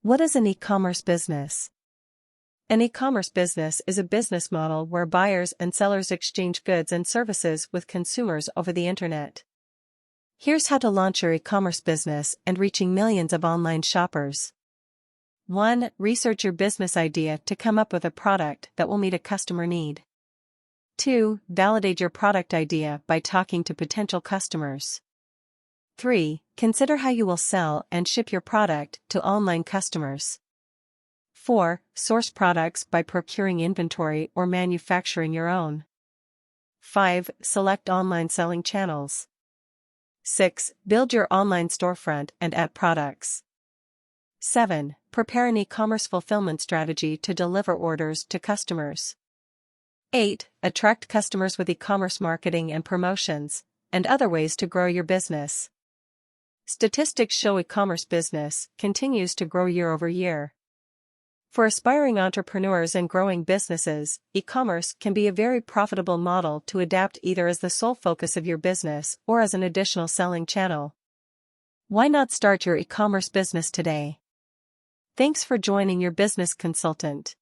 What is an e-commerce business? An e-commerce business is a business model where buyers and sellers exchange goods and services with consumers over the internet. Here's how to launch your e-commerce business and reaching millions of online shoppers. 1. Research your business idea to come up with a product that will meet a customer need. 2. Validate your product idea by talking to potential customers. 3. Consider how you will sell and ship your product to online customers. 4. Source products by procuring inventory or manufacturing your own. 5. Select online selling channels. 6. Build your online storefront and add products. 7. Prepare an e-commerce fulfillment strategy to deliver orders to customers. 8. Attract customers with e-commerce marketing and promotions, and other ways to grow your business. Statistics show e-commerce business continues to grow year over year. For aspiring entrepreneurs and growing businesses, e-commerce can be a very profitable model to adapt either as the sole focus of your business or as an additional selling channel. Why not start your e-commerce business today? Thanks for joining your business consultant.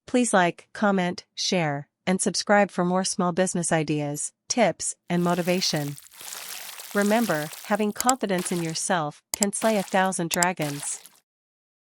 Please like, comment, share, and subscribe for more small business ideas, tips, and motivation. Remember, having confidence in yourself can slay 1,000 dragons.